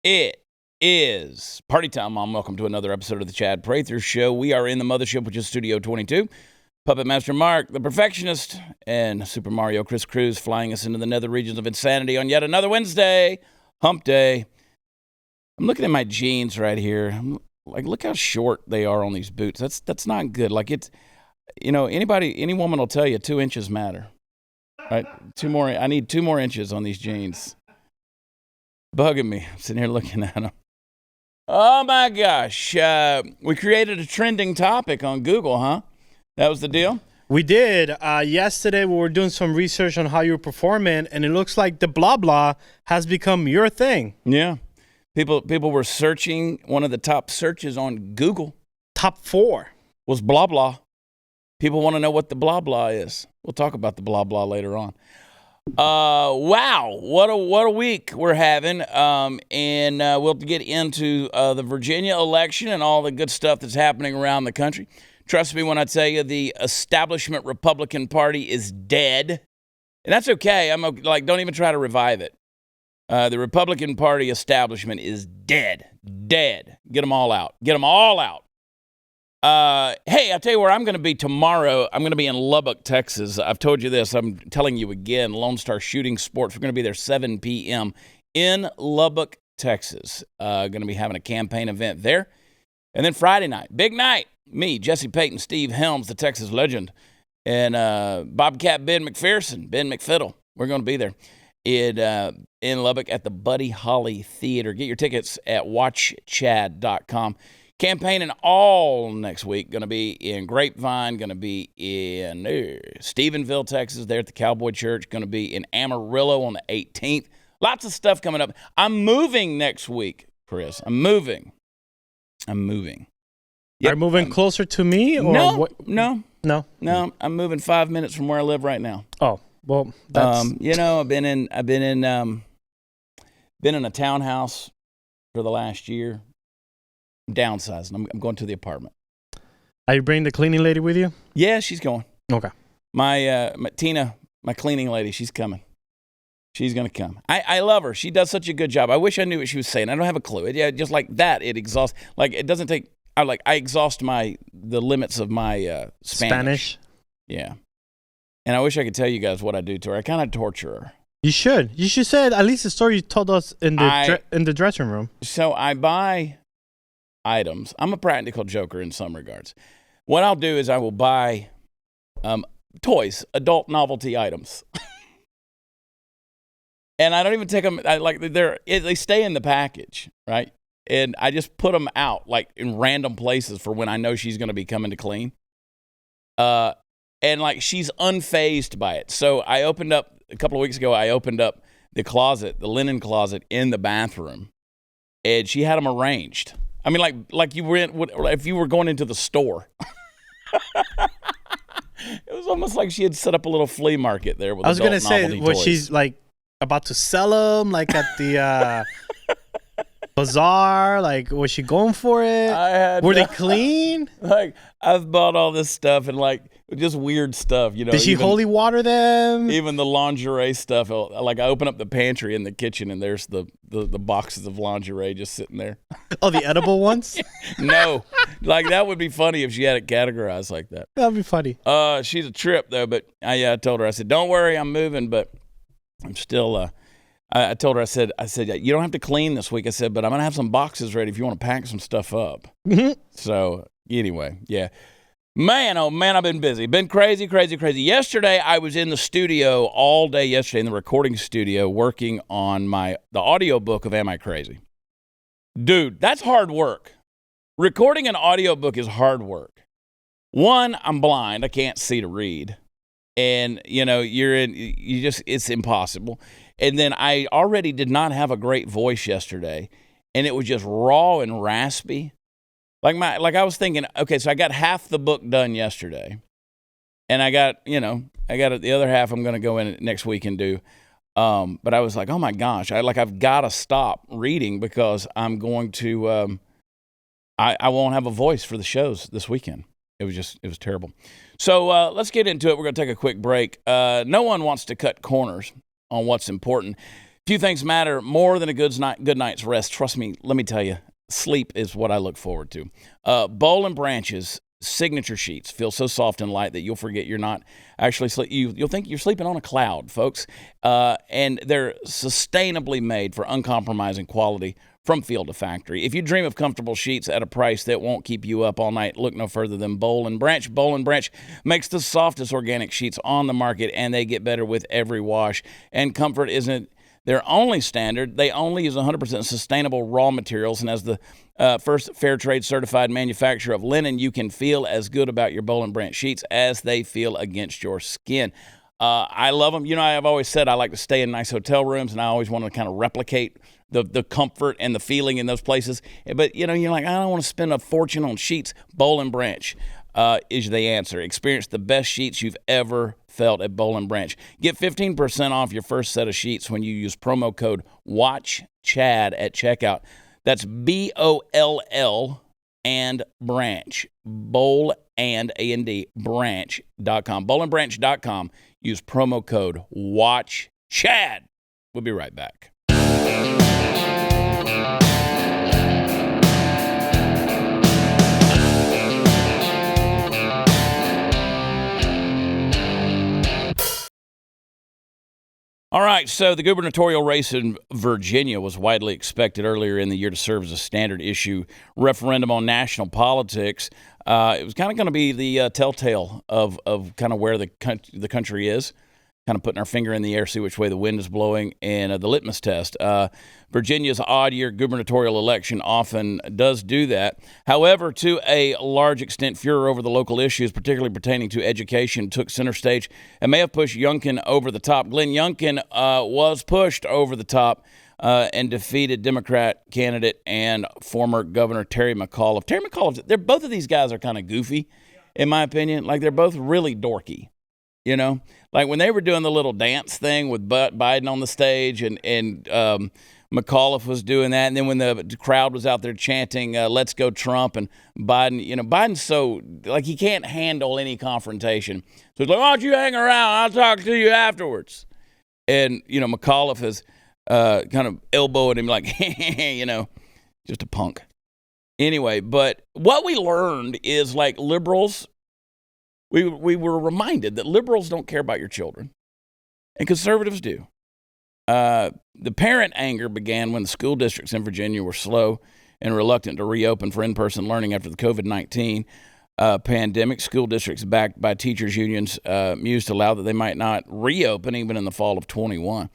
It is party time, Mom. Welcome to another episode of the Chad Prather Show. We are in the mothership, which is Studio 22. Puppet Master Mark, the perfectionist, and Super Mario Chris Cruz flying us into the nether regions of insanity on yet another Wednesday, hump day. I'm looking at my jeans right here. I'm like, look how short they are on these boots. That's not good. Like, it's, any woman will tell you 2 inches matter. Right? I need 2 more inches on these jeans. Bugging me. I'm sitting here looking at them. Oh my gosh. We created a trending topic on Google, huh? That was the deal? We did. Yesterday, we were doing some research on how you were performing, and it looks like the blah blah has become your thing. Yeah. People were searching. One of the top searches on Google. Top 4. Was blah blah. People want to know what the blah blah is. We'll talk about the blah blah later on. Wow. What a week we're having. And we'll get into the Virginia election and all the good stuff that's happening around the country. Trust me when I tell you the establishment Republican Party is dead. And that's okay. Don't even try to revive it. The Republican Party establishment is dead. Dead. Get them all out. Get them all out. Hey, I'll tell you where I'm going to be tomorrow. I'm going to be in Lubbock, Texas. I've told you this. I'm telling you again. Lone Star Shooting Sports. We're going to be there 7 p.m. in Lubbock, Texas. Going to be having a campaign event there. And then Friday night, big night. Me, Jesse Payton, Steve Helms, the Texas legend, and Bobcat Ben McFiddle. We're going to be there in Lubbock at the Buddy Holly Theater. Get your tickets at watchchad.com. Campaigning all next week. Going to be in Grapevine. Going to be in Stephenville, Texas, there at the Cowboy Church. Going to be in Amarillo on the 18th. Lots of stuff coming up. I'm moving next week, Chris. I'm moving. Yep. Are you moving closer to me? Or no, what? No. I'm moving 5 minutes from where I live right now. Oh, well, that's... I've been in a townhouse for the last year. I'm downsizing. I'm going to the apartment. Are you bringing the cleaning lady with you? Yeah, she's going. Okay. My Tina, my cleaning lady, she's coming. She's going to come. I love her. She does such a good job. I wish I knew what she was saying. I don't have a clue. Just like that, it exhausts. Like, it doesn't take... I exhaust the limits of my Spanish. Yeah. And I wish I could tell you guys what I do to her. I kind of torture her. You should say at least the story you told us in the dressing room. So I buy items. I'm a practical joker in some regards. What I'll do is I will buy toys, adult novelty items. And I don't even take them, they stay in the package, right? And I just put them out, like, in random places for when I know she's going to be coming to clean. And, like, she's unfazed by it. So I opened up, a couple of weeks ago, the closet, the linen closet in the bathroom. And she had them arranged. I mean, like you were if you were going into the store. It was almost like she had set up a little flea market there with adult novelty toys. I was going to say, was she, like, about to sell them, like, at the... bazaar? Like, was she going for it? Were they clean? Like, I've bought all this stuff and, like, just weird stuff, Did she holy water them? Even the lingerie stuff. Like, I open up the pantry in the kitchen and there's the boxes of lingerie just sitting there. Oh, the edible ones? No. Like, that would be funny if she had it categorized like that. That'd be funny. She's a trip, though, but I told her, I said, don't worry, I'm moving, but I'm still... I told her, I said, you don't have to clean this week. I said, but I'm going to have some boxes ready if you want to pack some stuff up. Mm-hmm. So, anyway, yeah. Man, oh, man, I've been busy. Been crazy. Yesterday, I was in the studio all day yesterday, in the recording studio, working on the audiobook of Am I Crazy? Dude, that's hard work. Recording an audiobook is hard work. One, I'm blind. I can't see to read. And, it's impossible. And then I already did not have a great voice yesterday, and it was just raw and raspy. Like I was thinking, okay, so I got half the book done yesterday, and I got the other half I'm going to go in next week and do. But I was like, oh my gosh, I've got to stop reading because I'm going to, I won't have a voice for the shows this weekend. It was terrible. So let's get into it. We're going to take a quick break. No one wants to cut corners on what's important. Few things matter more than a good night's rest. Trust me, let me tell you, sleep is what I look forward to. Boll and Branch's signature sheets feel so soft and light that you'll forget you're not actually you'll think you're sleeping on a cloud, folks. And they're sustainably made for uncompromising quality from field to factory. If you dream of comfortable sheets at a price that won't keep you up all night, look no further than Boll and Branch. Boll and Branch makes the softest organic sheets on the market, and they get better with every wash. And comfort isn't their only standard. They only use 100% sustainable raw materials, and as the first fair trade certified manufacturer of linen, you can feel as good about your Boll and Branch sheets as they feel against your skin. I love them. You know, I've always said I like to stay in nice hotel rooms, and I always want to kind of replicate the comfort and the feeling in those places. But, you know, you're like, I don't want to spend a fortune on sheets. Boll and Branch is the answer. Experience the best sheets you've ever felt at Boll and Branch. Get 15% off your first set of sheets when you use promo code WATCHCHAD at checkout. That's BOLL and Branch. Boll and A&D branch.com. Bollandbranch.com. Use promo code WATCHCHAD. We'll be right back. All right, so the gubernatorial race in Virginia was widely expected earlier in the year to serve as a standard issue referendum on national politics. It was kind of going to be the telltale of kind of where the country is, kind of putting our finger in the air, see which way the wind is blowing, and the litmus test. Virginia's odd-year gubernatorial election often does do that. However, to a large extent, furor over the local issues, particularly pertaining to education, took center stage and may have pushed Youngkin over the top. Glenn Youngkin was pushed over the top and defeated Democrat candidate and former Governor Terry McAuliffe. Terry McAuliffe, both of these guys are kind of goofy, in my opinion. Like, they're both really dorky, you know? Like, when they were doing the little dance thing with Biden on the stage and McAuliffe was doing that, and then when the crowd was out there chanting, let's go Trump, and Biden, you know, Biden's so, like, he can't handle any confrontation. So he's like, why don't you hang around? I'll talk to you afterwards. And, you know, McAuliffe is kind of elbowing him like, you know, just a punk. Anyway, but what we learned is, like, liberals, we were reminded that liberals don't care about your children, and conservatives do. The parent anger began when the school districts in Virginia were slow and reluctant to reopen for in-person learning after the COVID-19 pandemic. School districts backed by teachers' unions mused aloud that they might not reopen even in the fall of 21.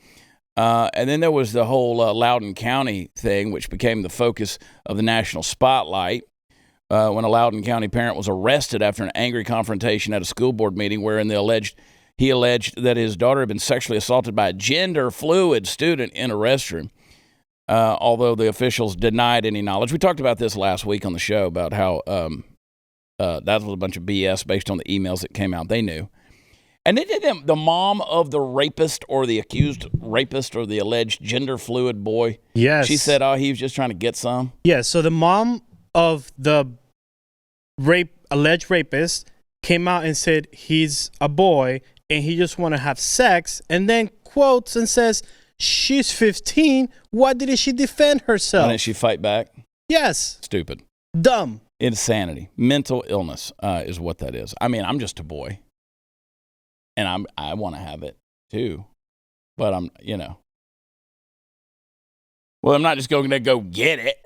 And then there was the whole Loudoun County thing, which became the focus of the national spotlight when a Loudoun County parent was arrested after an angry confrontation at a school board meeting wherein he alleged that his daughter had been sexually assaulted by a gender-fluid student in a restroom, although the officials denied any knowledge. We talked about this last week on the show about how that was a bunch of BS based on the emails that came out. They knew. And then the mom of the rapist or the accused rapist or the alleged gender-fluid boy, yes, she said, oh, he was just trying to get some. Yeah, so the mom of the alleged rapist came out and said he's a boy and he just want to have sex, and then quotes and says, she's 15. Why didn't she defend herself? Why didn't she fight back? Yes. Stupid. Dumb. Insanity. Mental illness is what that is. I mean, I'm just a boy, and I want to have it too, but I'm, you know. Well, I'm not just going to go get it.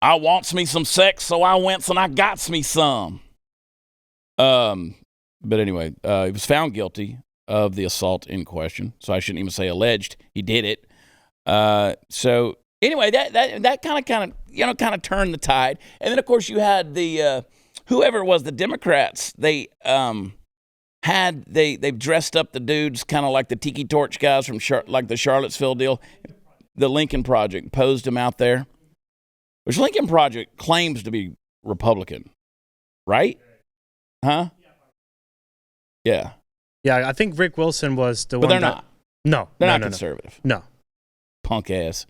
I wants me some sex, so I went and I got me some. But anyway, he was found guilty of the assault in question. So I shouldn't even say alleged. He did it. So anyway, that kind of turned the tide. And then of course you had the whoever it was, the Democrats. They've dressed up the dudes kind of like the Tiki Torch guys from like the Charlottesville deal. The Lincoln Project posed them out there, which Lincoln Project claims to be Republican, right? Huh? Yeah. Yeah, I think Rick Wilson was the one. But they're not. No. They're not conservative. No. Punk ass.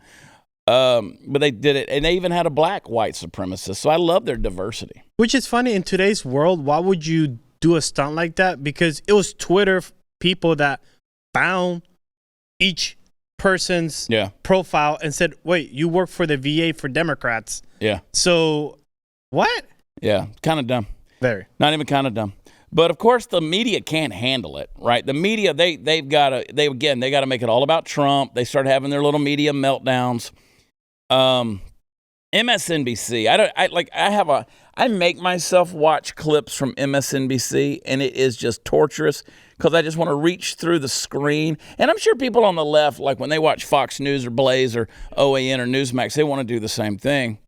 But they did it, and they even had a black white supremacist. So I love their diversity. Which is funny, in today's world, why would you do a stunt like that? Because it was Twitter people that found each person's profile and said, wait, you work for the VA for Democrats. Yeah. So what? Yeah, kind of dumb. Very. Not even kind of dumb. But of course, the media can't handle it, right? The media, they've got to they got to make it all about Trump. They start having their little media meltdowns. MSNBC, I make myself watch clips from MSNBC, and it is just torturous because I just want to reach through the screen. And I'm sure people on the left, like when they watch Fox News or Blaze or OAN or Newsmax, they want to do the same thing.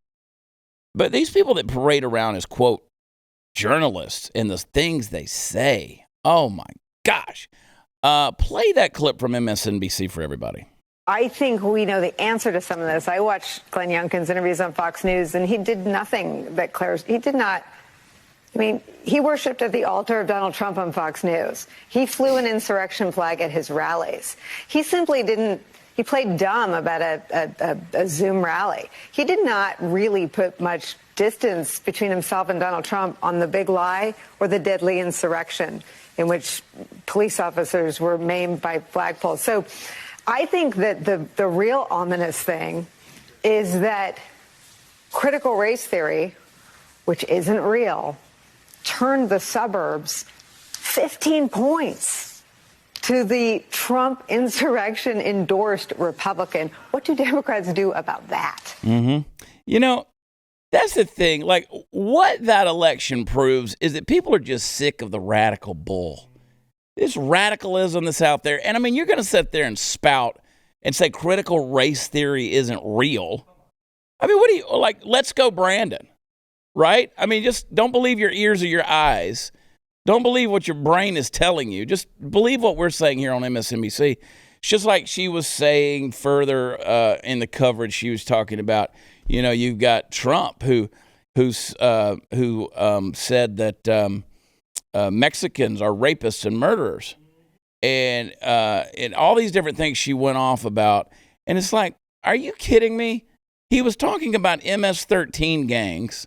But these people that parade around as, quote, journalists and the things they say, oh my gosh. Play that clip from MSNBC for everybody. I think we know the answer to some of this. I watched Glenn Youngkin's interviews on Fox News, and he did nothing that he did not. I mean, he worshipped at the altar of Donald Trump on Fox News. He flew an insurrection flag at his rallies. He simply didn't. He played dumb about a Zoom rally. He did not really put much distance between himself and Donald Trump on the big lie or the deadly insurrection in which police officers were maimed by flagpoles. So I think that the real ominous thing is that critical race theory, which isn't real, turned the suburbs 15 points to the Trump insurrection endorsed Republican. What do Democrats do about that? Mm-hmm. You know, that's the thing. Like, what that election proves is that people are just sick of the radical bull. This radicalism that's out there. And I mean, you're going to sit there and spout and say critical race theory isn't real. I mean, what do you, like, let's go Brandon, right? I mean, just don't believe your ears or your eyes. Don't believe what your brain is telling you. Just believe what we're saying here on MSNBC. It's just like she was saying further in the coverage. She was talking about, you know, you've got Trump who said that Mexicans are rapists and murderers, and all these different things she went off about. And it's like, are you kidding me? He was talking about MS-13 gangs,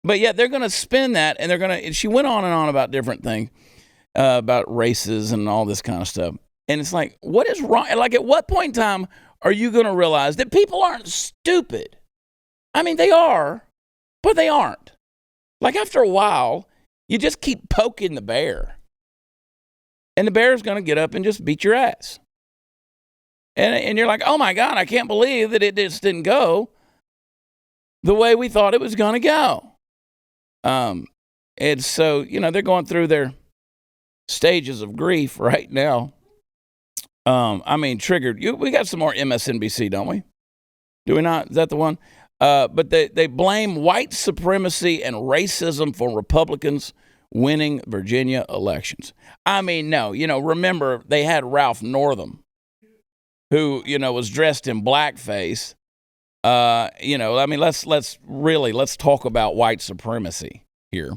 but yet they're going to spin that, and and she went on and on about different things, about races and all this kind of stuff. And it's like, what is wrong? Like, at what point in time are you going to realize that people aren't stupid? I mean, they are, but they aren't. Like, after a while, you just keep poking the bear, and the bear's going to get up and just beat your ass. And you're like, oh, my God, I can't believe that it just didn't go the way we thought it was going to go. And so, you know, they're going through their stages of grief right now. I mean, triggered. We got some more MSNBC, don't we? Do we not? Is that the one? But they blame white supremacy and racism for Republicans winning Virginia elections. I mean, no, you know, remember they had Ralph Northam, who, you know, was dressed in blackface. You know, I mean, let's talk about white supremacy here.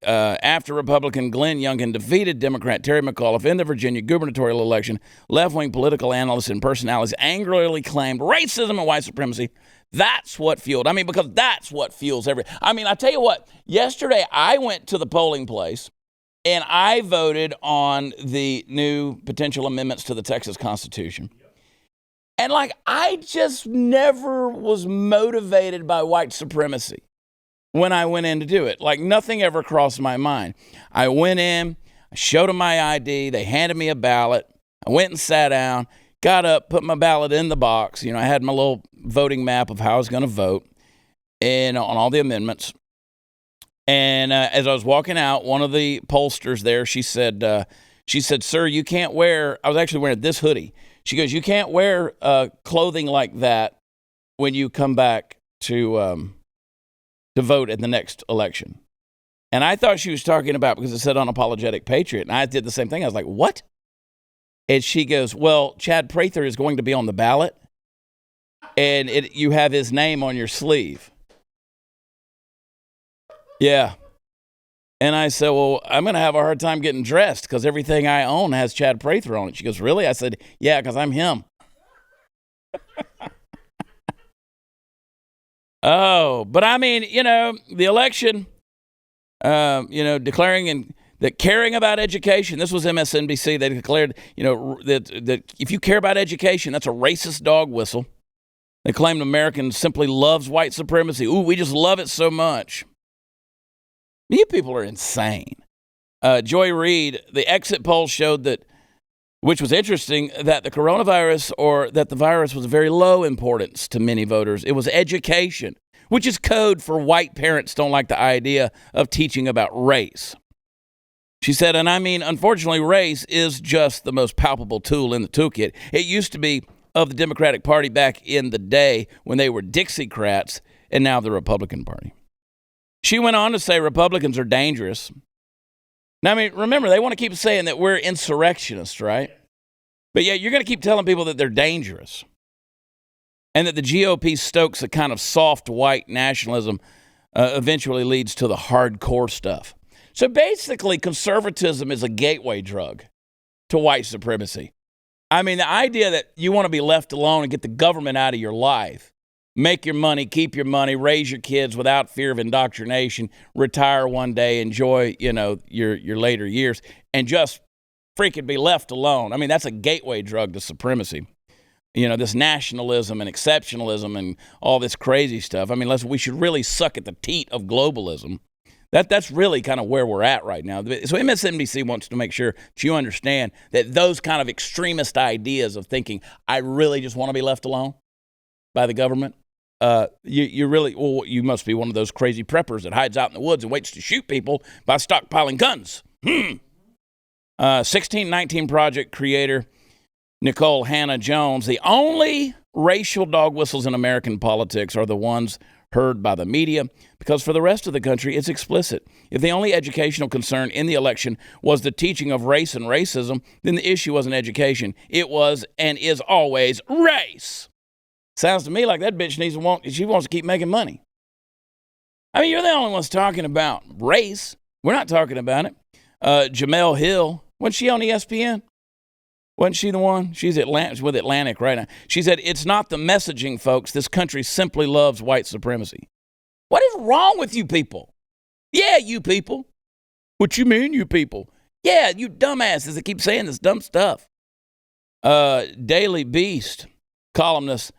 After Republican Glenn Youngkin defeated Democrat Terry McAuliffe in the Virginia gubernatorial election, left-wing political analysts and personalities angrily claimed racism and white supremacy. That's what fueled. I mean, because that's what fuels I mean, I tell you what, yesterday I went to the polling place and I voted on the new potential amendments to the Texas Constitution. And like, I just never was motivated by white supremacy when I went in to do it. Like, nothing ever crossed my mind. I went in, I showed them my ID, they handed me a ballot, I went and sat down, got up, put my ballot in the box. You know, I had my little voting map of how I was going to vote and on all the amendments. And as I was walking out, one of the pollsters there, she said, sir, you can't wear, I was actually wearing this hoodie. She goes, you can't wear clothing like that when you come back to vote in the next election. And I thought she was talking about, because it said unapologetic patriot. And I did the same thing. I was like, what? And she goes, well, Chad Prather is going to be on the ballot, and you have his name on your sleeve. Yeah. And I said, well, I'm going to have a hard time getting dressed because everything I own has Chad Prather on it. She goes, really? I said, yeah, because I'm him. Oh, but I mean, you know, the election, you know, declaring and that caring about education, this was MSNBC, they declared, that if you care about education, that's a racist dog whistle. They claimed Americans simply loves white supremacy. Ooh, we just love it so much. You people are insane. Joy Reid, the exit polls showed that, which was interesting, that the coronavirus or that the virus was very low importance to many voters. It was education, which is code for white parents don't like the idea of teaching about race. She said, and I mean, unfortunately, race is just the most palpable tool in the toolkit. It used to be of the Democratic Party back in the day when they were Dixiecrats, and now the Republican Party. She went on to say Republicans are dangerous. Now, I mean, remember, they want to keep saying that we're insurrectionists, right? But yeah, you're going to keep telling people that they're dangerous and that the GOP stokes a kind of soft white nationalism eventually leads to the hardcore stuff. So basically, conservatism is a gateway drug to white supremacy. I mean, the idea that you want to be left alone and get the government out of your life, make your money, keep your money, raise your kids without fear of indoctrination, retire one day, enjoy, your later years, and just freaking be left alone. I mean, that's a gateway drug to supremacy. This nationalism and exceptionalism and all this crazy stuff. I mean, we should really suck at the teat of globalism. That's really kind of where we're at right now. So MSNBC wants to make sure that you understand that those kind of extremist ideas of thinking, I really just want to be left alone by the government, you must be one of those crazy preppers that hides out in the woods and waits to shoot people by stockpiling guns. 1619 Project creator Nicolle Hannah Jones, the only racial dog whistles in American politics are the ones heard by the media, because for the rest of the country, it's explicit. If the only educational concern in the election was the teaching of race and racism, then the issue wasn't education. It was and is always race. Sounds to me like that bitch she wants to keep making money. I mean, you're the only ones talking about race. We're not talking about it. Jamel Hill, wasn't she on ESPN? Wasn't she the one? She's with Atlantic right now. She said, it's not the messaging, folks. This country simply loves white supremacy. What is wrong with you people? Yeah, you people. What you mean, you people? Yeah, you dumbasses that keep saying this dumb stuff. Daily Beast columnist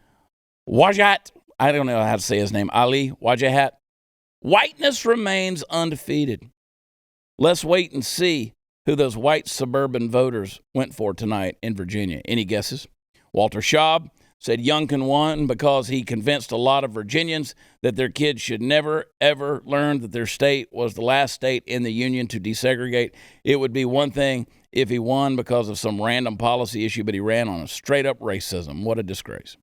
Wajahat, I don't know how to say his name, Ali Wajahat. Whiteness remains undefeated. Let's wait and see who those white suburban voters went for tonight in Virginia. Any guesses? Walter Schaub said Youngkin won because he convinced a lot of Virginians that their kids should never, ever learn that their state was the last state in the union to desegregate. It would be one thing if he won because of some random policy issue, but he ran on a straight-up racism. What a disgrace.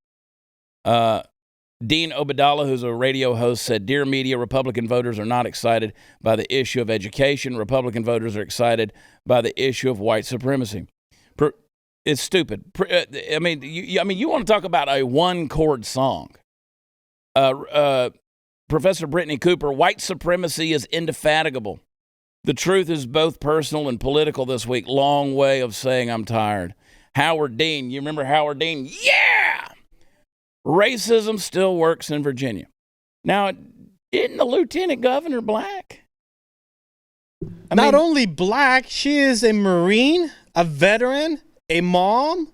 Dean Obadala, who's a radio host, said, Dear media, Republican voters are not excited by the issue of education. Republican voters are excited by the issue of white supremacy. It's stupid. I mean, you want to talk about a one-chord song. Professor Brittany Cooper, white supremacy is indefatigable. The truth is both personal and political this week. Long way of saying I'm tired. Howard Dean, you remember Howard Dean? Yeah! Racism still works in Virginia. Now, isn't the lieutenant governor black? Not only black, she is a Marine, a veteran, a mom,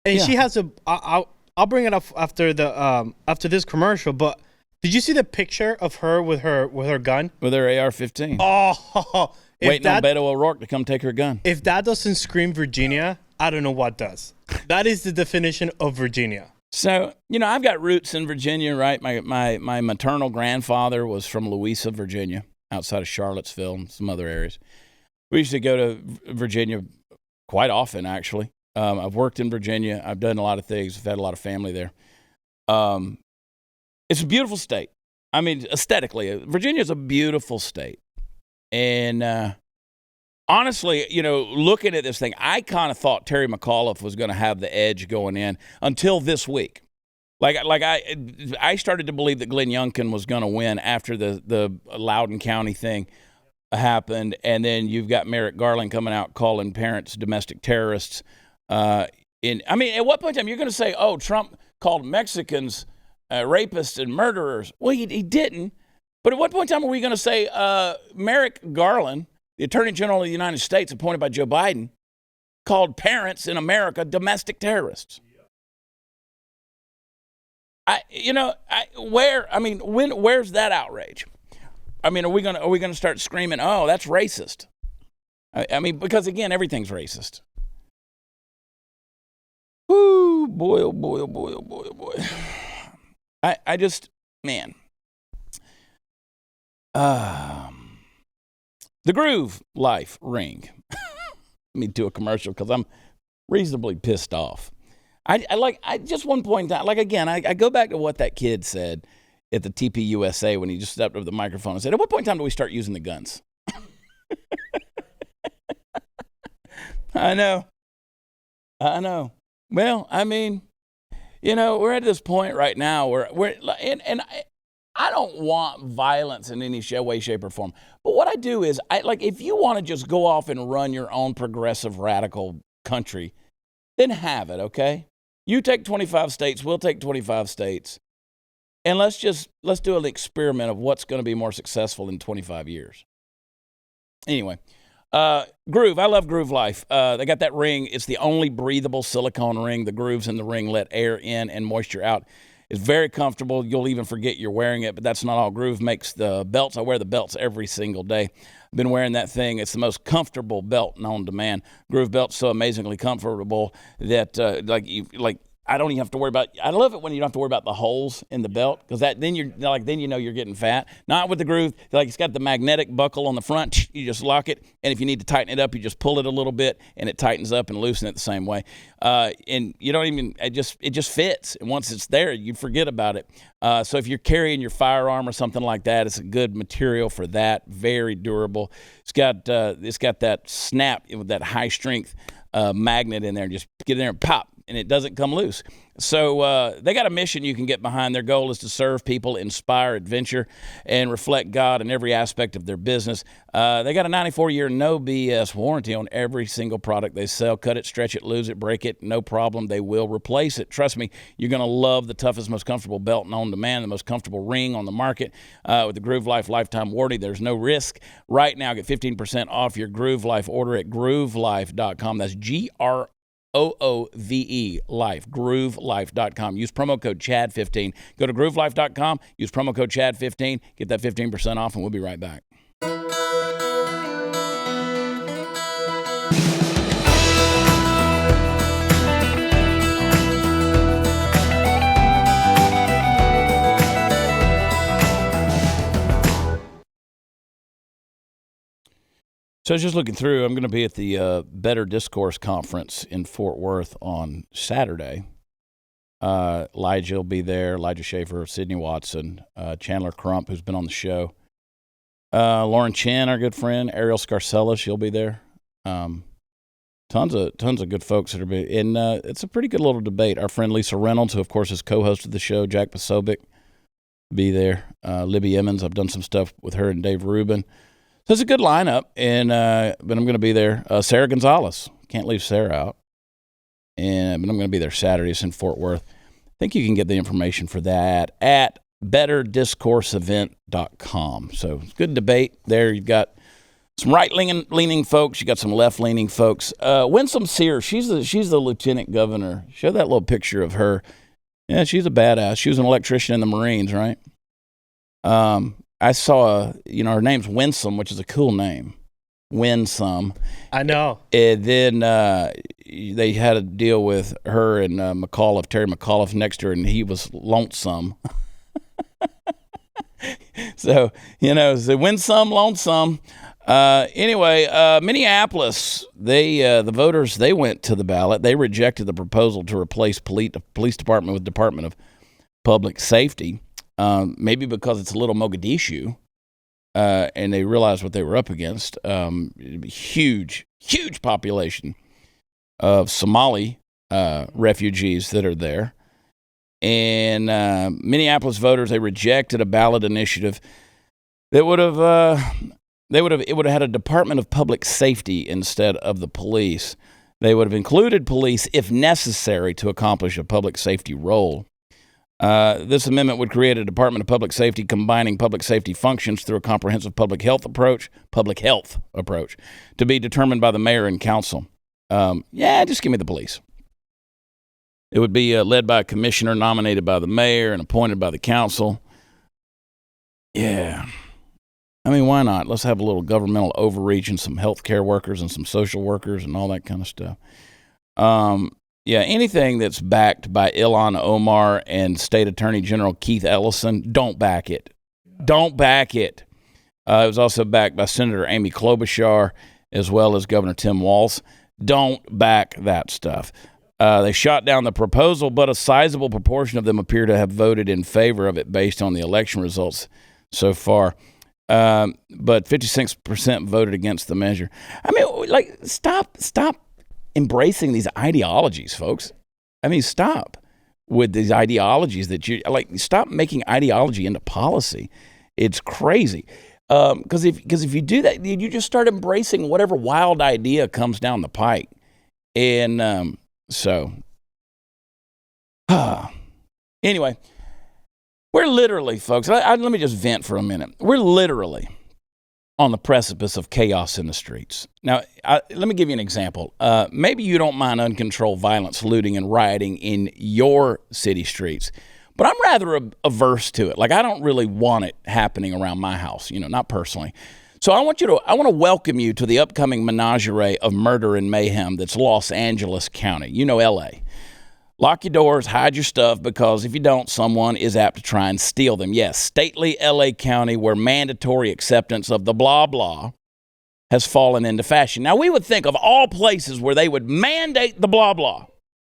and she has a. I'll bring it up after this commercial. But did you see the picture of her with her gun? With her AR-15. Oh, waiting on Beto O'Rourke to come take her gun. If that doesn't scream Virginia, I don't know what does. That is the definition of Virginia. So, I've got roots in Virginia, right? My maternal grandfather was from Louisa, Virginia, outside of Charlottesville and some other areas. We used to go to Virginia quite often, actually. I've worked in Virginia. I've done a lot of things. I've had a lot of family there. It's a beautiful state. I mean, aesthetically, Virginia is a beautiful state. And honestly, looking at this thing, I kind of thought Terry McAuliffe was going to have the edge going in until this week. I started to believe that Glenn Youngkin was going to win after the Loudoun County thing happened, and then you've got Merrick Garland coming out calling parents domestic terrorists. At what point in time you're going to say, "Oh, Trump called Mexicans rapists and murderers"? Well, he didn't. But at what point in time are we going to say Merrick Garland, the Attorney General of the United States, appointed by Joe Biden, called parents in America domestic terrorists. Where's that outrage? I mean, are we gonna start screaming, "Oh, that's racist"? I mean, because again, everything's racist. Woo, boy, oh boy, oh boy, oh boy, oh boy. I just, man. The Groove Life ring. Let me do a commercial because I'm reasonably pissed off. I just one point in time, like again, I go back to what that kid said at the TPUSA when he just stepped up to the microphone and said, "At what point in time do we start using the guns?" I know. Well, I mean, we're at this point right now where I don't want violence in any way, shape, or form. But what I do is, if you want to just go off and run your own progressive, radical country, then have it, okay? You take 25 states, we'll take 25 states. And let's do an experiment of what's going to be more successful in 25 years. Anyway, Groove. I love Groove Life. They got that ring. It's the only breathable silicone ring. The grooves in the ring let air in and moisture out. It's very comfortable. You'll even forget you're wearing it, but that's not all. Groove makes the belts. I wear the belts every single day. I've been wearing that thing. It's the most comfortable belt known to man. Groove belt's so amazingly comfortable that I don't even have to worry about. I love it when you don't have to worry about the holes in the belt because then you know you're getting fat. Not with the Groove. It's got the magnetic buckle on the front. You just lock it, and if you need to tighten it up, you just pull it a little bit, and it tightens up and loosens it the same way. And you don't even. It just fits. And once it's there, you forget about it. So if you're carrying your firearm or something like that, it's a good material for that. Very durable. It's got that snap with that high strength magnet in there. Just get in there and pop. And it doesn't come loose. So they got a mission you can get behind. Their goal is to serve people, inspire adventure, and reflect God in every aspect of their business. They got a 94-year no BS warranty on every single product they sell. Cut it, stretch it, lose it, break it, no problem. They will replace it. Trust me, you're going to love the toughest, most comfortable belt known to man, the most comfortable ring on the market. With the Groove Life Lifetime Warranty, there's no risk. Right now, get 15% off your Groove Life order at groovelife.com. That's GROOVE Life, groovelife.com. Use promo code CHAD15. Go to groovelife.com, use promo code CHAD15, get that 15% off, and we'll be right back. So I was just looking through. I'm going to be at the Better Discourse Conference in Fort Worth on Saturday. Elijah will be there, Elijah Schaefer, Sidney Watson, Chandler Crump, who's been on the show. Lauren Chen, our good friend, Ariel Scarcella, she'll be there. Tons of good folks that are be, and it's a pretty good little debate. Our friend Lisa Reynolds, who of course is co-host of the show, Jack Posobiec, be there. Libby Emmons, I've done some stuff with her and Dave Rubin. So it's a good lineup, and but I'm going to be there. Sarah Gonzalez, can't leave Sarah out. But I'm going to be there Saturday. It's in Fort Worth. I think you can get the information for that at betterdiscourseevent.com. So it's good debate there. You've got some right-leaning folks. You got some left-leaning folks. Winsome Sears, she's the lieutenant governor. Show that little picture of her. Yeah, she's a badass. She was an electrician in the Marines, right? I saw, her name's Winsome, which is a cool name. Winsome. I know. And then they had a deal with her and McAuliffe, Terry McAuliffe next to her, and he was lonesome. So, so Winsome, lonesome. Anyway, Minneapolis, the voters, they went to the ballot. They rejected the proposal to replace police department with Department of Public Safety. Maybe because it's a little Mogadishu, and they realized what they were up against. Huge population of Somali refugees that are there. And Minneapolis voters, they rejected a ballot initiative that would have had a Department of Public Safety instead of the police. They would have included police if necessary to accomplish a public safety role. This amendment would create a Department of Public Safety combining public safety functions through a comprehensive public health approach, to be determined by the mayor and council. Just give me the police. It would be led by a commissioner nominated by the mayor and appointed by the council. Yeah. I mean, why not? Let's have a little governmental overreach and some healthcare workers and some social workers and all that kind of stuff. Anything that's backed by Ilhan Omar and State Attorney General Keith Ellison, don't back it. Don't back it. It was also backed by Senator Amy Klobuchar as well as Governor Tim Walz. Don't back that stuff. They shot down the proposal, but a sizable proportion of them appear to have voted in favor of it based on the election results so far. But 56% voted against the measure. I mean, stop embracing these ideologies, folks. I mean, stop with these ideologies stop making ideology into policy. It's crazy. Because if you do that, you just start embracing whatever wild idea comes down the pike. And anyway, we're literally, folks, let me just vent for a minute. We're literally on the precipice of chaos in the streets. Now, let me give you an example. Maybe you don't mind uncontrolled violence, looting, and rioting in your city streets, but I'm rather averse to it. I don't really want it happening around my house, not personally. So I want to welcome you to the upcoming menagerie of murder and mayhem that's Los Angeles County, L.A. Lock your doors, hide your stuff, because if you don't, someone is apt to try and steal them. Yes, stately L.A. County, where mandatory acceptance of the blah, blah has fallen into fashion. Now, we would think of all places where they would mandate the blah, blah.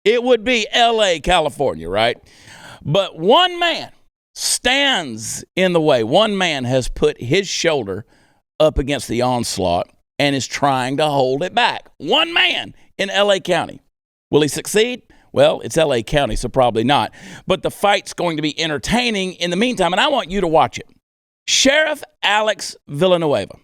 It would be L.A., California, right? But one man stands in the way. One man has put his shoulder up against the onslaught and is trying to hold it back. One man in L.A. County. Will he succeed? Well, it's L.A. County, so probably not. But the fight's going to be entertaining in the meantime, and I want you to watch it. Sheriff Alex Villanueva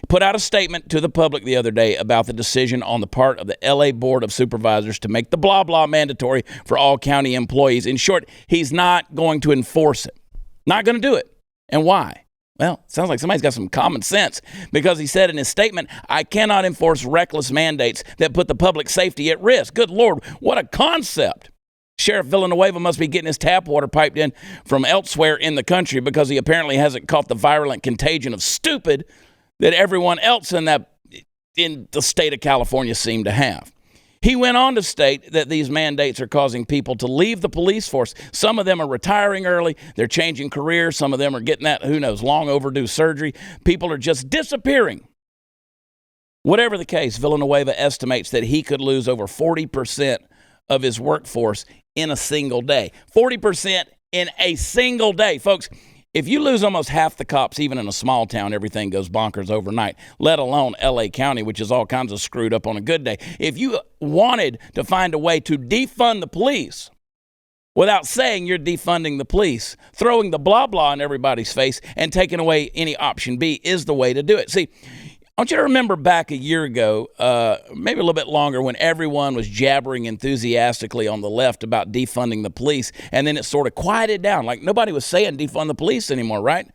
put out a statement to the public the other day about the decision on the part of the L.A. Board of Supervisors to make the blah, blah mandatory for all county employees. In short, he's not going to enforce it. Not going to do it. And why? Well, it sounds like somebody's got some common sense, because he said in his statement, I cannot enforce reckless mandates that put the public safety at risk. Good Lord, what a concept. Sheriff Villanueva must be getting his tap water piped in from elsewhere in the country, because he apparently hasn't caught the virulent contagion of stupid that everyone else in the state of California seemed to have. He went on to state that these mandates are causing people to leave the police force. Some of them are retiring early. They're changing careers. Some of them are getting that, long overdue surgery. People are just disappearing. Whatever the case, Villanueva estimates that he could lose over 40% of his workforce in a single day. 40% in a single day. Folks, if you lose almost half the cops, even in a small town, everything goes bonkers overnight, let alone L.A. County, which is all kinds of screwed up on a good day. If you wanted to find a way to defund the police without saying you're defunding the police, throwing the blah, blah in everybody's face and taking away any option B is the way to do it. See, I want you to remember back a year ago, maybe a little bit longer, when everyone was jabbering enthusiastically on the left about defunding the police, and then it sort of quieted down. Like nobody was saying defund the police anymore, right?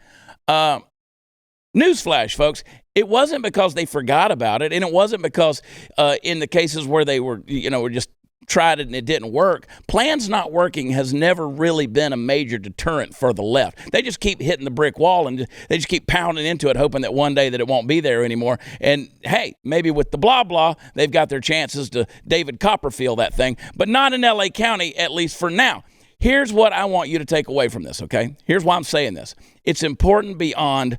Newsflash, folks. It wasn't because they forgot about it, and it wasn't because in the cases where they were just tried it and it didn't work. Plans not working has never really been a major deterrent for the left. They just keep hitting the brick wall, and they just keep pounding into it, hoping that one day that it won't be there anymore. And hey, maybe with the blah, blah, they've got their chances to David Copperfield that thing, but not in L.A. County, at least for now. Here's what I want you to take away from this, okay? Here's why I'm saying this. It's important beyond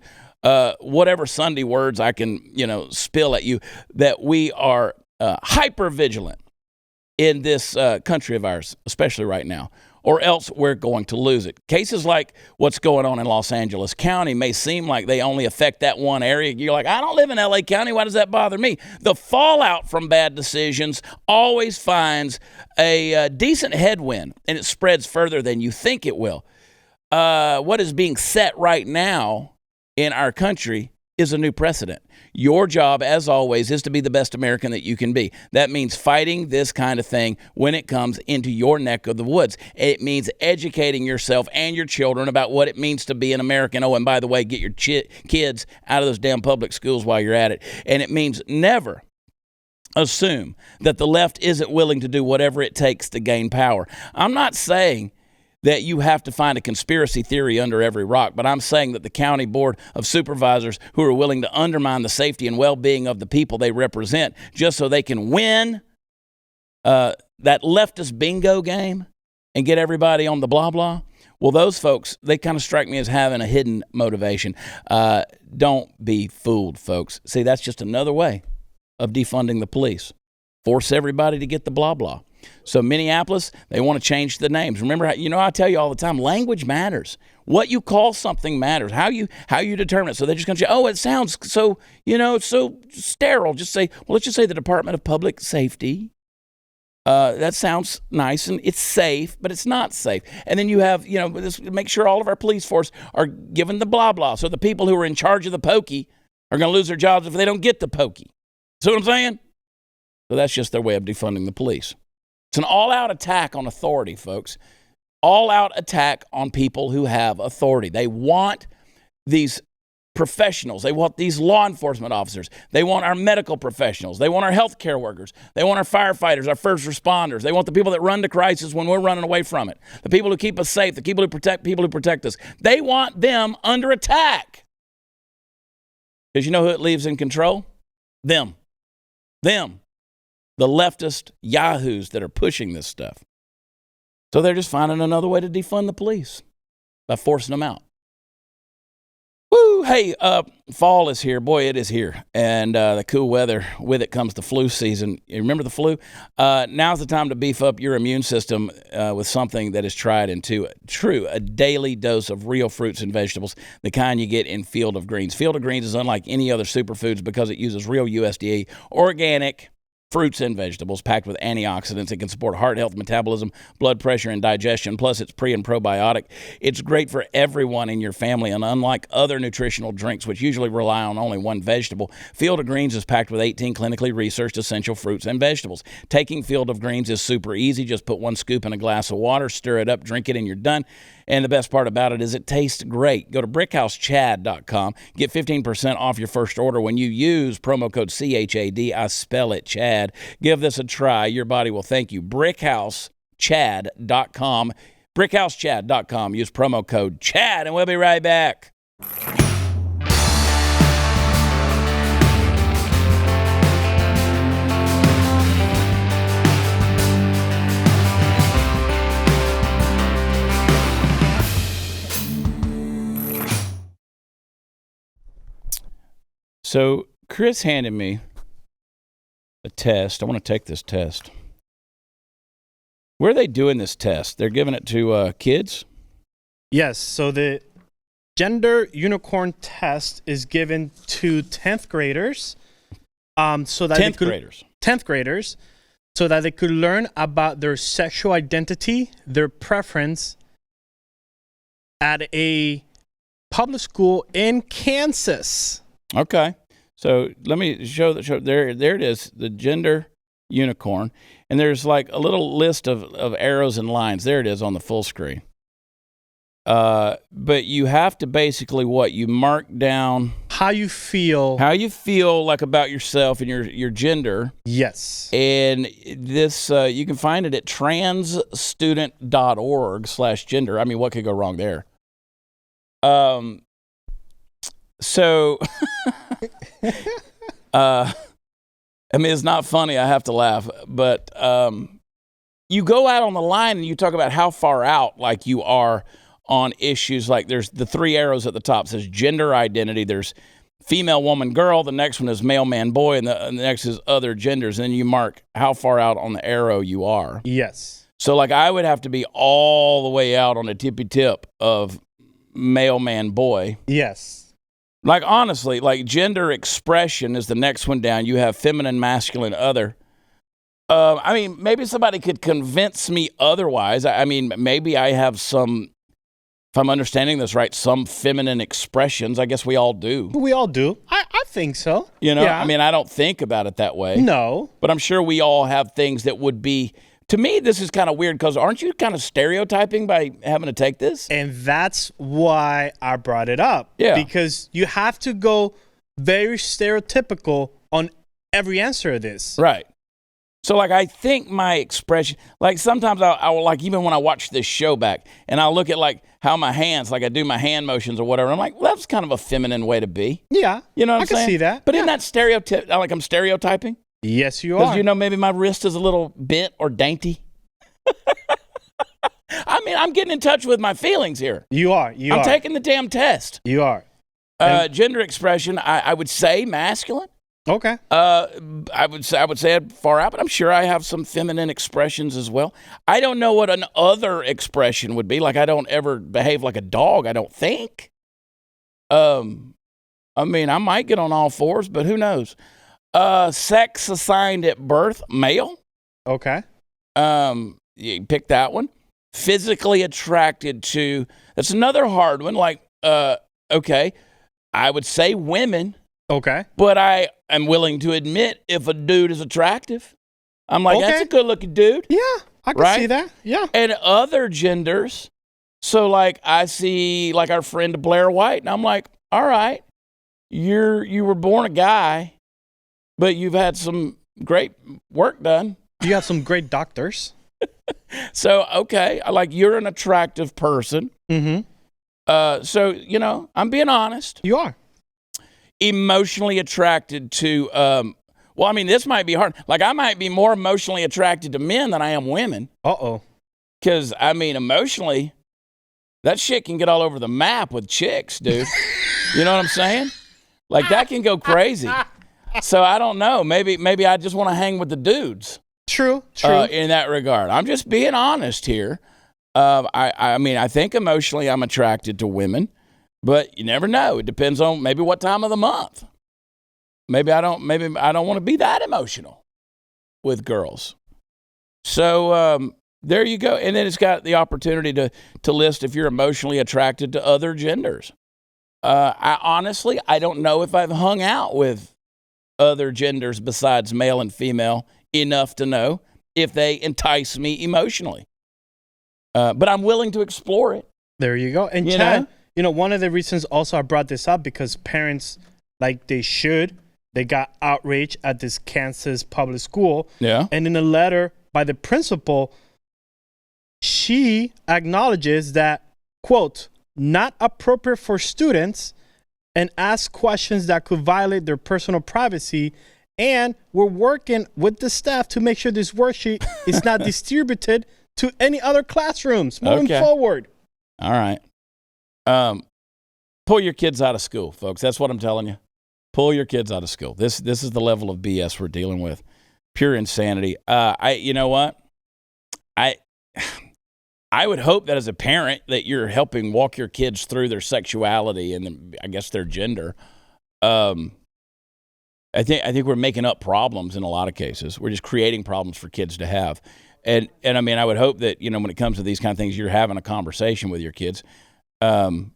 whatever Sunday words I can, spill at you, that we are hyper vigilant in this country of ours, especially right now, or else we're going to lose it. Cases like what's going on in Los Angeles County may seem like they only affect that one area. You're like, I don't live in L.A. County. Why does that bother me? The fallout from bad decisions always finds a decent headwind, and it spreads further than you think it will. What is being set right now in our country is a new precedent. Your job, as always, is to be the best American that you can be. That means fighting this kind of thing when it comes into your neck of the woods. It means educating yourself and your children about what it means to be an American. Oh, and by the way, get your kids out of those damn public schools while you're at it. And it means never assume that the left isn't willing to do whatever it takes to gain power. I'm not saying that you have to find a conspiracy theory under every rock, but I'm saying that the county board of supervisors who are willing to undermine the safety and well-being of the people they represent just so they can win that leftist bingo game and get everybody on the blah blah, well, those folks, they kind of strike me as having a hidden motivation. Don't be fooled, folks. See, that's just another way of defunding the police. Force everybody to get the blah blah. So Minneapolis, they want to change the names. Remember, I tell you all the time, language matters. What you call something matters. How you determine it. So they're just going to say, oh, it sounds so, it's so sterile. Just say, well, let's just say the Department of Public Safety. That sounds nice and it's safe, but it's not safe. And then you have, make sure all of our police force are given the blah blah. So the people who are in charge of the pokey are going to lose their jobs if they don't get the pokey. See what I'm saying? So that's just their way of defunding the police. It's an all-out attack on authority, folks. All-out attack on people who have authority. They want these professionals. They want these law enforcement officers. They want our medical professionals. They want our healthcare workers. They want our firefighters, our first responders. They want the people that run to crisis when we're running away from it. The people who keep us safe, the people who protect us. They want them under attack. Because you know who it leaves in control? Them. The leftist yahoos that are pushing this stuff. So they're just finding another way to defund the police by forcing them out. Woo! Hey, fall is here. Boy, it is here. And the cool weather, with it comes the flu season. You remember the flu? Now's the time to beef up your immune system with something that is tried and true, a daily dose of real fruits and vegetables, the kind you get in Field of Greens. Field of Greens is unlike any other superfoods because it uses real USDA organic fruits and vegetables packed with antioxidants. It can support heart health, metabolism, blood pressure, and digestion. Plus, it's pre- and probiotic. It's great for everyone in your family, and unlike other nutritional drinks, which usually rely on only one vegetable, Field of Greens is packed with 18 clinically researched essential fruits and vegetables. Taking Field of Greens is super easy. Just put 1 scoop in a glass of water, stir it up, drink it, and you're done. And the best part about it is it tastes great. Go to BrickHouseChad.com. Get 15% off your first order when you use promo code CHAD. I spell it Chad. Give this a try. Your body will thank you. BrickHouseChad.com. BrickHouseChad.com. Use promo code Chad, and we'll be right back. So Chris handed me a test. I want to take this test. Where are they doing this test? They're giving it to kids? Yes. So the gender unicorn test is given to 10th graders. So that 10th graders, so that they could learn about their sexual identity, their preference at a public school in Kansas. Okay, so let me show there it is, the gender unicorn, and there's like a little list of arrows and lines. There it is on the full screen. But you have to basically you mark down how you feel like about yourself and your gender. Yes, and this you can find it at transstudent.org/gender. I mean, what could go wrong there? So, I mean, it's not funny. I have to laugh. But you go out on the line and you talk about how far out like you are on issues. Like there's the 3 arrows at the top. It says gender identity. There's female, woman, girl. The next one is male, man, boy. And the next is other genders. And then you mark how far out on the arrow you are. Yes. So like I would have to be all the way out on the tippy tip of male, man, boy. Yes. Like, honestly, like gender expression is the next one down. You have feminine, masculine, other. I mean, maybe somebody could convince me otherwise. I mean, maybe I have some if I'm understanding this right, some feminine expressions. I guess we all do. We all do. I think so. I mean, I don't think about it that way. No. But I'm sure we all have things that would be, to me, this is kind of weird because aren't you kind of stereotyping by having to take this? And that's why I brought it up. Yeah. Because you have to go very stereotypical on every answer of this. Right. So, like, I think my expression, like, sometimes I will, like, even when I watch this show back, and I'll look at, like, how my hands, like, I do my hand motions or whatever, I'm like, well, that's kind of a feminine way to be. Yeah. You know what I'm saying? I can see that. But isn't that stereotype, like I'm stereotyping? Yes, you are. Because, maybe my wrist is a little bent or dainty. I mean, I'm getting in touch with my feelings here. You are. I'm taking the damn test. You are. Gender expression, I would say masculine. Okay. I would say it far out, but I'm sure I have some feminine expressions as well. I don't know what an other expression would be. Like, I don't ever behave like a dog, I don't think. I mean, I might get on all fours, but who knows? Sex assigned at birth, male. Okay. You pick that one. Physically attracted to, that's another hard one. Like, okay, I would say women. Okay. But I am willing to admit if a dude is attractive. I'm like, that's a good-looking dude. Yeah, I can see that. Yeah. And other genders, so, like, I see, like, our friend Blair White, and I'm like, all right, you were born a guy, but you've had some great work done. You have some great doctors. So, okay, you're an attractive person. Mm-hmm. So, I'm being honest. You are. Emotionally attracted to, well, I mean, this might be hard. Like, I might be more emotionally attracted to men than I am women. Uh-oh. Because, I mean, emotionally, that shit can get all over the map with chicks, dude. You know what I'm saying? Like, that can go crazy. So, I don't know. Maybe I just want to hang with the dudes. True. In that regard. I'm just being honest here. I mean, I think emotionally I'm attracted to women. But you never know. It depends on maybe what time of the month. Maybe I don't want to be that emotional with girls. So there you go. And then it's got the opportunity to list if you're emotionally attracted to other genders. I don't know if I've hung out with other genders besides male and female enough to know if they entice me emotionally. But I'm willing to explore it. There you go. And Chad, one of the reasons also I brought this up because parents, like they got outraged at this Kansas public school. Yeah. And in a letter by the principal, she acknowledges that, quote, not appropriate for students and ask questions that could violate their personal privacy. And we're working with the staff to make sure this worksheet is not distributed to any other classrooms moving forward. All right. Pull your kids out of school, folks. That's what I'm telling you. Pull your kids out of school. This is the level of BS we're dealing with. Pure insanity. You know what? I would hope that as a parent that you're helping walk your kids through their sexuality and I guess their gender. I think we're making up problems in a lot of cases. We're just creating problems for kids to have. And I mean, I would hope that, when it comes to these kind of things, you're having a conversation with your kids. I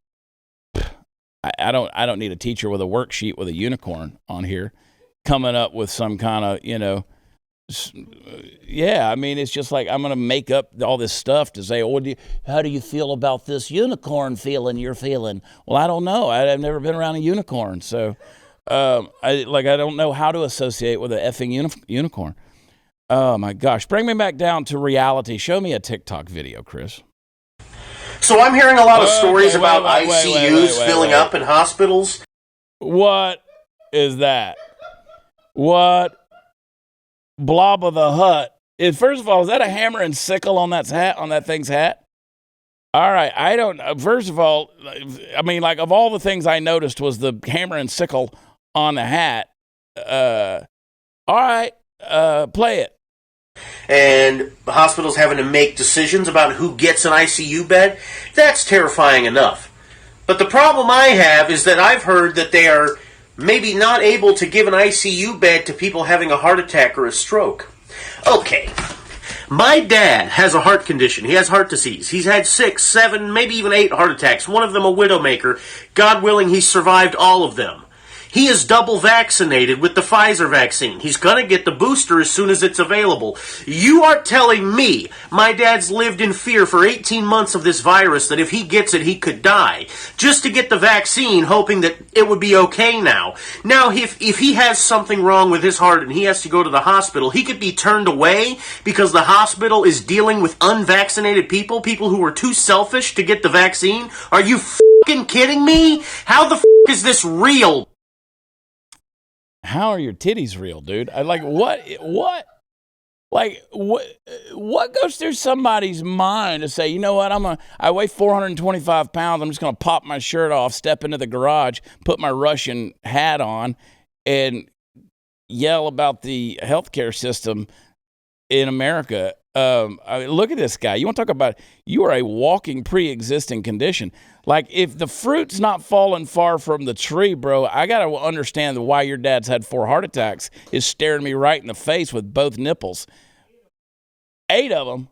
don't need a teacher with a worksheet with a unicorn on here coming up with some kind of, I mean, it's just like I'm going to make up all this stuff to say, how do you feel about this unicorn feeling you're feeling? Well, I don't know. I've never been around a unicorn. So I don't know how to associate with an effing unicorn. Oh, my gosh. Bring me back down to reality. Show me a TikTok video, Chris. So I'm hearing a lot of stories about ICUs filling up in hospitals. What is that? What? Blob of the Hut. First of all, is that a hammer and sickle on that thing's hat? All right. I don't. First of all, I mean, like of all the things I noticed was the hammer and sickle on the hat. All right. Play it. And hospitals having to make decisions about who gets an ICU bed, that's terrifying enough. But the problem I have is that I've heard that they are maybe not able to give an ICU bed to people having a heart attack or a stroke. Okay, My dad has a heart condition. He has heart disease. He's had 6, 7, maybe even 8 heart attacks, one of them a widowmaker. God willing, he survived all of them. He is double vaccinated with the Pfizer vaccine. He's going to get the booster as soon as it's available. You are telling me my dad's lived in fear for 18 months of this virus, that if he gets it, he could die, just to get the vaccine, hoping that it would be okay now. Now, if he has something wrong with his heart and he has to go to the hospital, he could be turned away because the hospital is dealing with unvaccinated people who are too selfish to get the vaccine? Are you f***ing kidding me? How the f*** is this real? How are your titties real, dude? I like what? Like what goes through somebody's mind to say, you know what? I weigh 425 pounds. I'm just gonna pop my shirt off, step into the garage, put my Russian hat on, and yell about the healthcare system in America. Look at this guy. You want to talk about, you are a walking pre-existing condition. Like, if the fruit's not falling far from the tree, bro, I got to understand why your dad's had 4 heart attacks is staring me right in the face with both nipples. 8 of them.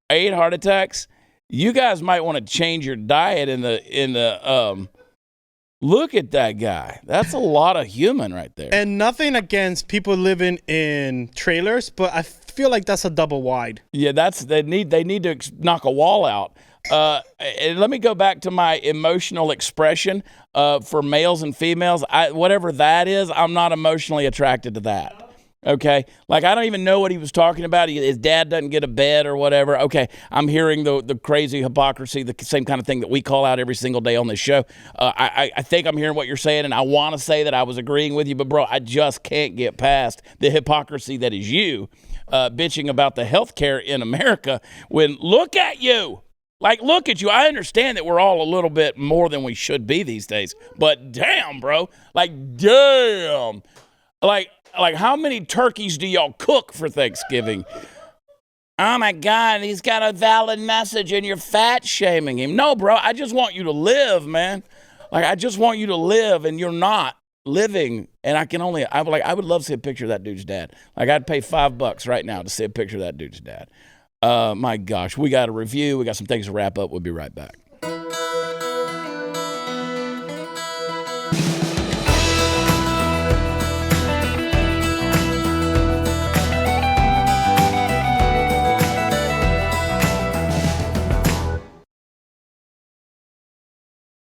8 heart attacks. You guys might want to change your diet in the look at that guy. That's a lot of human right there. And nothing against people living in trailers, but I feel like that's a double wide. Yeah, they need to knock a wall out. And let me go back to my emotional expression for males and females. Whatever that is, I'm not emotionally attracted to that. Okay, like I don't even know what he was talking about. His dad doesn't get a bed or whatever. Okay, I'm hearing the crazy hypocrisy, the same kind of thing that we call out every single day on this show. I think I'm hearing what you're saying, and I want to say that I was agreeing with you, but bro, I just can't get past the hypocrisy that is you bitching about the healthcare in America when look at you. Like, look at you. I understand that we're all a little bit more than we should be these days, but damn, bro. Like, damn. Like, how many turkeys do y'all cook for Thanksgiving? Oh, my God, he's got a valid message and you're fat shaming him. No, bro, I just want you to live, man. Like, I just want you to live, and you're not living. And I would love to see a picture of that dude's dad. Like, I'd pay $5 right now to see a picture of that dude's dad. My gosh, we got a review. We got some things to wrap up. We'll be right back.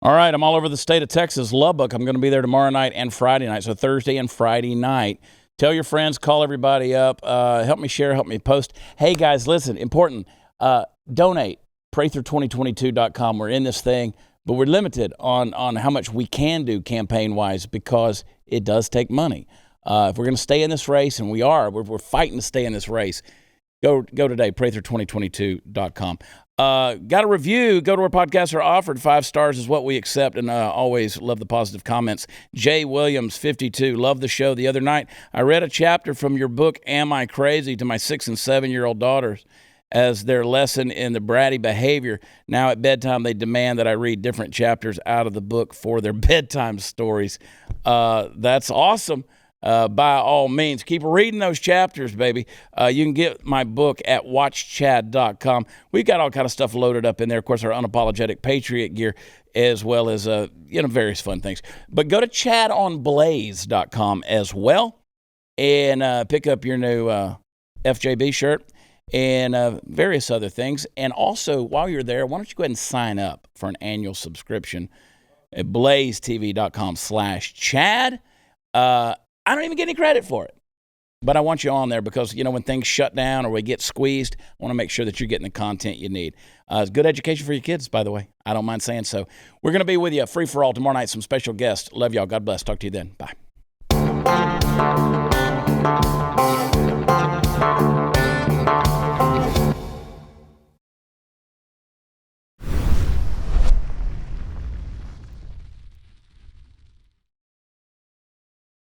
All right, I'm all over the state of Texas, Lubbock. I'm going to be there tomorrow night and Friday night, so Thursday and Friday night. Tell your friends, call everybody up, help me share, help me post. Hey, guys, listen, important, donate, Prather2022.com. We're in this thing, but we're limited on how much we can do campaign-wise because it does take money. If we're going to stay in this race, and we're fighting to stay in this race, go today, Prather2022.com. Got a review. Go to where podcasts are offered. 5 stars is what we accept, and always love the positive comments. Jay Williams, 52, love the show. The other night, I read a chapter from your book, Am I Crazy, to my 6- and 7-year-old daughters as their lesson in the bratty behavior. Now at bedtime, they demand that I read different chapters out of the book for their bedtime stories. That's awesome. By all means, keep reading those chapters, baby. You can get my book at watchchad.com. We've got all kind of stuff loaded up in there. Of course, our unapologetic Patriot gear, as well as various fun things. But go to chadonblaze.com as well and pick up your new FJB shirt and various other things. And also, while you're there, why don't you go ahead and sign up for an annual subscription at blazetv.com/Chad. I don't even get any credit for it, but I want you on there because, when things shut down or we get squeezed, I want to make sure that you're getting the content you need. It's good education for your kids, by the way. I don't mind saying so. We're going to be with you free for all tomorrow night. Some special guests. Love y'all. God bless. Talk to you then. Bye.